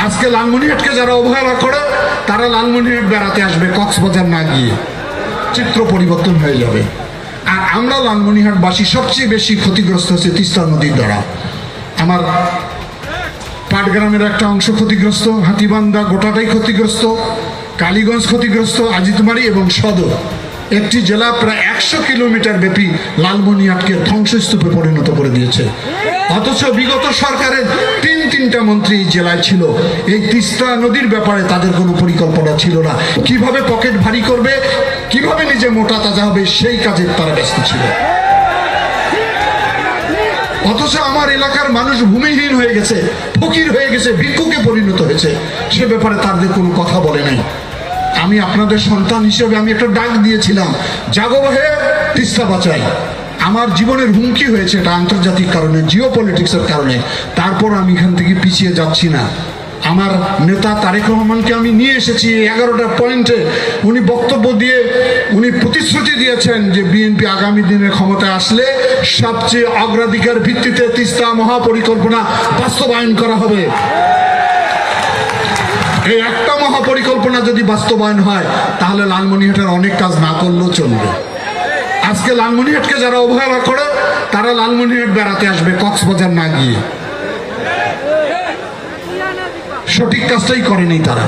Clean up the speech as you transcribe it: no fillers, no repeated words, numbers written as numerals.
আজকে লালমনিরহাটকে যারা অবহেলা করে তারা লালমনিরহাট বেড়াতে আসবে, কক্সবাজার না গিয়ে। চিত্র পরিবর্তন হয়ে যাবে। আর আমরা লালমনিরহাটবাসী সবচেয়ে বেশি ক্ষতিগ্রস্ত হচ্ছে তিস্তা নদীর দ্বারা। আমার পাটগ্রামের একটা অংশ ক্ষতিগ্রস্ত, হাতিবান্ধা গোটাটাই ক্ষতিগ্রস্ত, কালীগঞ্জ ক্ষতিগ্রস্ত, আজিতমারি এবং সদর একটি জেলা প্রায় 100 কিলোমিটার ব্যাপী লালমনিরহাটকে ধ্বংসস্তূপে পরিণত করে দিয়েছে। অথচ বিগত সরকারের তিনটা মন্ত্রী জেলায় ছিল, এই তিস্তা নদীর ব্যাপারে তাদের কোনো পরিকল্পনা ছিল না। কিভাবে পকেট ভারী করবে, কিভাবে নিজে মোটা তাজা হবে, সেই কাজে তারা ব্যস্ত ছিল। অথচ আমার এলাকার মানুষ ভূমিহীন হয়ে গেছে, ফকির হয়ে গেছে, ভিক্ষুকে পরিণত হয়েছে, সে ব্যাপারে তাদের কোনো কথা বলে নাই। আমি আপনাদের সন্তান হিসেবে আমি একটা ডাক দিয়েছিলাম, জাগো হে তিস্তা বাঁচাই। আমার জীবনের হুমকি হয়েছে এটা আন্তর্জাতিক কারণে, জিও পলিটিক্সের কারণে। তারপর আমি এখান থেকে পিছিয়ে যাচ্ছি না। আমার নেতা তারেক রহমানকে আমি নিয়ে এসেছি 11টা পয়েন্টে। উনি বক্তব্য দিয়ে উনি প্রতিশ্রুতি দিয়েছেন যে বিএনপি আগামী দিনে ক্ষমতায় আসলে সবচেয়ে অগ্রাধিকার ভিত্তিতে তিস্তা মহাপরিকল্পনা বাস্তবায়ন করা হবে। এই একটা মহাপরিকল্পনা যদি বাস্তবায়ন হয় তাহলে লালমনিরহাটের অনেক কাজ না করলেও চলবে। আজকে লালমনিরহাটকে যারা অবহেলা করে তারা লালমনিরহাট বেড়াতে আসবে, কক্সবাজার না গিয়ে। সঠিক কাজটাই করেনি তারা।